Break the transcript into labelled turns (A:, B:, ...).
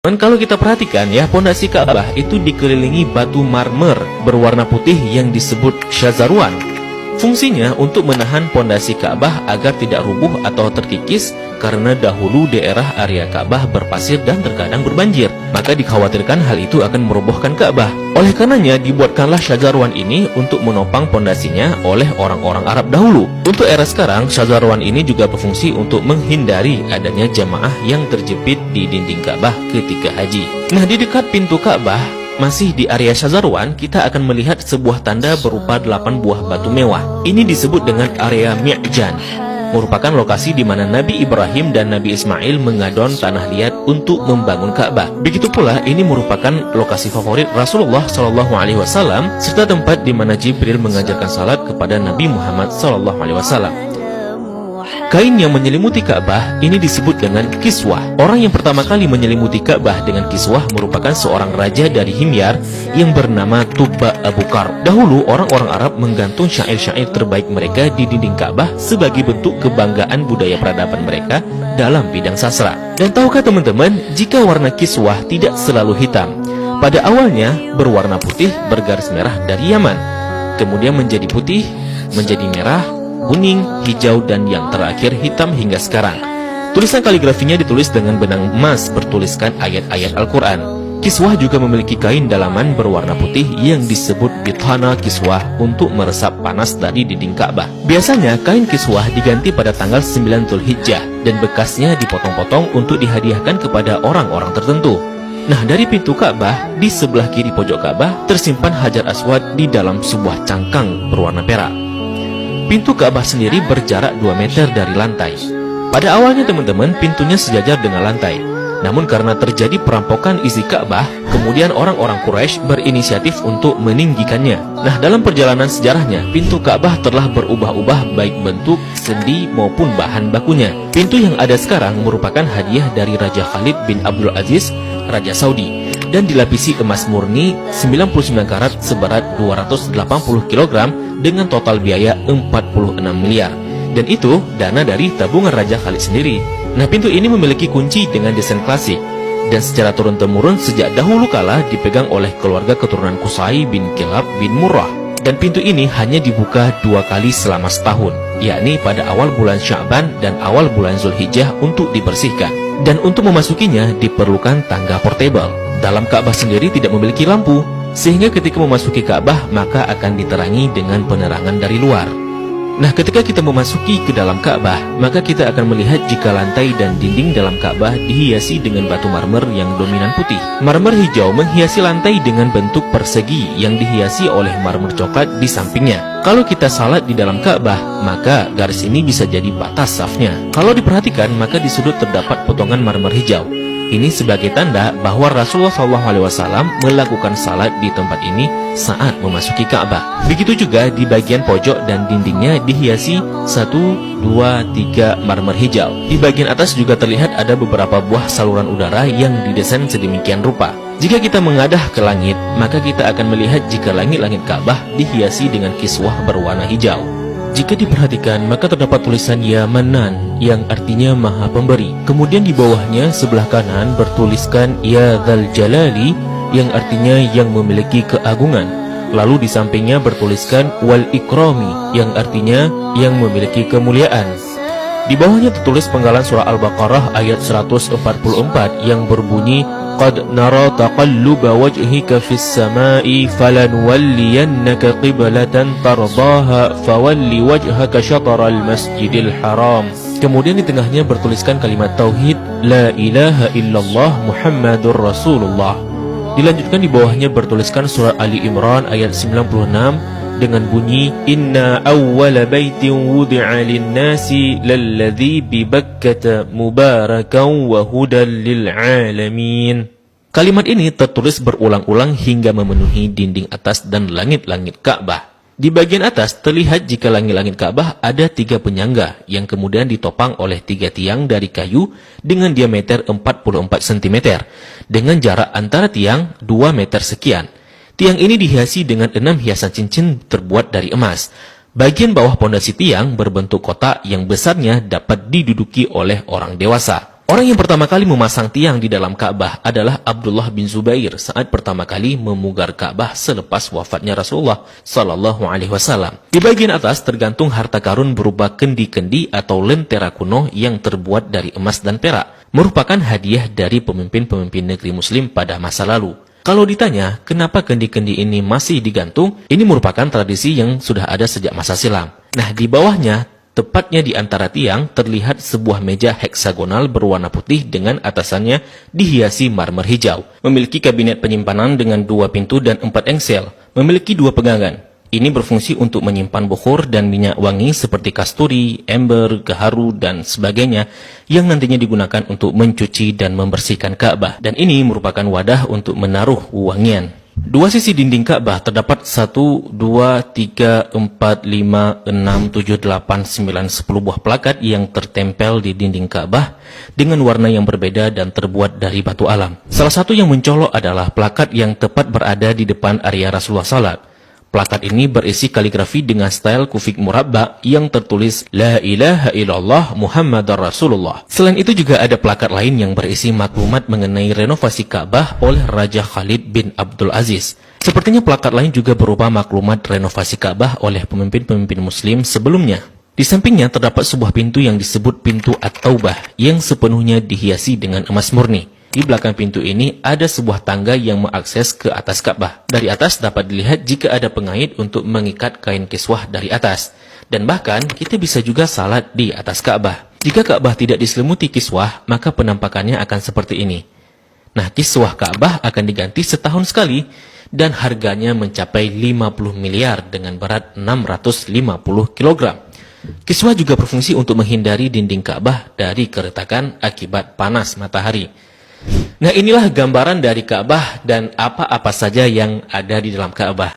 A: Dan kalau kita perhatikan ya, pondasi Ka'bah itu dikelilingi batu marmer berwarna putih yang disebut syazarwan. Fungsinya untuk menahan pondasi Ka'bah agar tidak rubuh atau terkikis karena dahulu daerah area Ka'bah berpasir dan terkadang berbanjir. Maka dikhawatirkan hal itu akan merobohkan Ka'bah. Oleh karenanya dibuatkanlah syazarwan ini untuk menopang pondasinya oleh orang-orang Arab dahulu. Untuk era sekarang, syazarwan ini juga berfungsi untuk menghindari adanya jamaah yang terjepit di dinding Ka'bah ketika haji. Nah, di dekat pintu Ka'bah, masih di area syazarwan, kita akan melihat sebuah tanda berupa 8 buah batu mewah. Ini disebut dengan area Mi'jan, merupakan lokasi di mana Nabi Ibrahim dan Nabi Ismail mengadon tanah liat untuk membangun Ka'bah. Begitu pula ini merupakan lokasi favorit Rasulullah SAW serta tempat di mana Jibril mengajarkan salat kepada Nabi Muhammad SAW. Kain yang menyelimuti Ka'bah ini disebut dengan kiswah. Orang yang pertama kali menyelimuti Ka'bah dengan kiswah merupakan seorang raja dari Himyar yang bernama Tubba Abu Kar. Dahulu orang-orang Arab menggantung syair-syair terbaik mereka di dinding Ka'bah sebagai bentuk kebanggaan budaya peradaban mereka dalam bidang sastra. Dan tahukah teman-teman, jika warna kiswah tidak selalu hitam. Pada awalnya berwarna putih bergaris merah dari Yaman, kemudian menjadi putih, menjadi merah, kuning, hijau, dan yang terakhir hitam hingga sekarang. Tulisan kaligrafinya ditulis dengan benang emas bertuliskan ayat-ayat Al-Quran. Kiswah juga memiliki kain dalaman berwarna putih yang disebut bithana kiswah untuk meresap panas dari dinding Ka'bah. Biasanya kain kiswah diganti pada tanggal 9 Dzulhijjah dan bekasnya dipotong-potong untuk dihadiahkan kepada orang-orang tertentu. Nah, dari pintu Ka'bah, di sebelah kiri pojok Ka'bah tersimpan Hajar Aswad di dalam sebuah cangkang berwarna perak. Pintu Ka'bah sendiri berjarak 2 meter dari lantai. Pada awalnya teman-teman, pintunya sejajar dengan lantai. Namun karena terjadi perampokan isi Ka'bah, kemudian orang-orang Quraisy berinisiatif untuk meninggikannya. Nah, dalam perjalanan sejarahnya, pintu Ka'bah telah berubah-ubah baik bentuk, sendi maupun bahan bakunya. Pintu yang ada sekarang merupakan hadiah dari Raja Khalid bin Abdul Aziz, Raja Saudi, dan dilapisi emas murni 99 karat seberat 280 kg dengan total biaya 46 miliar. Dan itu dana dari tabungan Raja Khalid sendiri. Nah, pintu ini memiliki kunci dengan desain klasik dan secara turun-temurun sejak dahulu kala dipegang oleh keluarga keturunan Qusay bin Kilab bin Murrah. Dan pintu ini hanya dibuka 2 kali selama setahun, yakni pada awal bulan Sya'ban dan awal bulan Zulhijjah untuk dibersihkan. Dan untuk memasukinya diperlukan tangga portable. Dalam Ka'bah sendiri tidak memiliki lampu, sehingga ketika memasuki Ka'bah maka akan diterangi dengan penerangan dari luar. Nah, ketika kita memasuki ke dalam Ka'bah, maka kita akan melihat jika lantai dan dinding dalam Ka'bah dihiasi dengan batu marmer yang dominan putih. Marmer hijau menghiasi lantai dengan bentuk persegi yang dihiasi oleh marmer coklat di sampingnya. Kalau kita salat di dalam Ka'bah, maka garis ini bisa jadi batas safnya. Kalau diperhatikan, maka di sudut terdapat potongan marmer hijau. Ini sebagai tanda bahwa Rasulullah SAW melakukan salat di tempat ini saat memasuki Ka'bah. Begitu juga di bagian pojok dan dindingnya dihiasi 1, 2, 3 marmer hijau. Di bagian atas juga terlihat ada beberapa buah saluran udara yang didesain sedemikian rupa. Jika kita mengadah ke langit, maka kita akan melihat jika langit-langit Ka'bah dihiasi dengan kiswah berwarna hijau. Jika diperhatikan, maka terdapat tulisan Ya Manan yang artinya Maha Pemberi. Kemudian di bawahnya sebelah kanan bertuliskan Ya Dzal Jalali yang artinya yang memiliki keagungan. Lalu di sampingnya bertuliskan Wal Ikrami yang artinya yang memiliki kemuliaan. Di bawahnya tertulis penggalan surah Al-Baqarah ayat 144 yang berbunyi Qad nara taqalluba wajhika fis sama'i falanuwalliyannaka qiblatan tardaha fawalli wajhaka syatral masjidil haram. Kemudian di tengahnya bertuliskan kalimat tauhid La ilaha illallah Muhammadur Rasulullah. Dilanjutkan di bawahnya bertuliskan surah Ali Imran ayat 96 dengan bunyi Inna awwala baitin wudi'a lin-nasi lalladzi bi Bakkah mubarakan wa hudan lil alamin. Kalimat ini tertulis berulang-ulang hingga memenuhi dinding atas dan langit-langit Ka'bah. Di bagian atas terlihat jika langit-langit Ka'bah ada 3 penyangga yang kemudian ditopang oleh 3 tiang dari kayu dengan diameter 44 cm dengan jarak antara tiang 2 meter sekian. Tiang ini dihiasi dengan 6 hiasan cincin terbuat dari emas. Bagian bawah pondasi tiang berbentuk kotak yang besarnya dapat diduduki oleh orang dewasa. Orang yang pertama kali memasang tiang di dalam Ka'bah adalah Abdullah bin Zubair saat pertama kali memugar Ka'bah selepas wafatnya Rasulullah sallallahu alaihi wasallam. Di bagian atas tergantung harta karun berupa kendi-kendi atau lentera kuno yang terbuat dari emas dan perak, merupakan hadiah dari pemimpin-pemimpin negeri muslim pada masa lalu. Kalau ditanya, kenapa kendi-kendi ini masih digantung? Ini merupakan tradisi yang sudah ada sejak masa silam. Nah, di bawahnya, tepatnya di antara tiang, terlihat sebuah meja heksagonal berwarna putih dengan atasannya dihiasi marmer hijau. Memiliki kabinet penyimpanan dengan 2 pintu dan 4 engsel. Memiliki 2 pegangan. Ini berfungsi untuk menyimpan bukhur dan minyak wangi seperti kasturi, ember, gaharu, dan sebagainya yang nantinya digunakan untuk mencuci dan membersihkan Ka'bah. Dan ini merupakan wadah untuk menaruh wangian. 2 sisi dinding Ka'bah terdapat 1, 2, 3, 4, 5, 6, 7, 8, 9, 10 buah plakat yang tertempel di dinding Ka'bah dengan warna yang berbeda dan terbuat dari batu alam. Salah satu yang mencolok adalah plakat yang tepat berada di depan area Rasulullah salat. Plakat ini berisi kaligrafi dengan style kufik murabba yang tertulis La ilaha illallah Muhammadar Rasulullah. Selain itu juga ada plakat lain yang berisi maklumat mengenai renovasi Ka'bah oleh Raja Khalid bin Abdul Aziz. Sepertinya plakat lain juga berupa maklumat renovasi Ka'bah oleh pemimpin-pemimpin muslim sebelumnya. Di sampingnya terdapat sebuah pintu yang disebut pintu At-Taubah yang sepenuhnya dihiasi dengan emas murni. Di belakang pintu ini ada sebuah tangga yang mengakses ke atas Ka'bah. Dari atas dapat dilihat jika ada pengait untuk mengikat kain kiswah dari atas. Dan bahkan kita bisa juga salat di atas Ka'bah. Jika Ka'bah tidak diselimuti kiswah, maka penampakannya akan seperti ini. Nah, kiswah Ka'bah akan diganti setahun sekali dan harganya mencapai 50 miliar dengan berat 650 kg. Kiswah juga berfungsi untuk menghindari dinding Ka'bah dari keretakan akibat panas matahari. Nah, inilah gambaran dari Ka'bah dan apa-apa saja yang ada di dalam Ka'bah.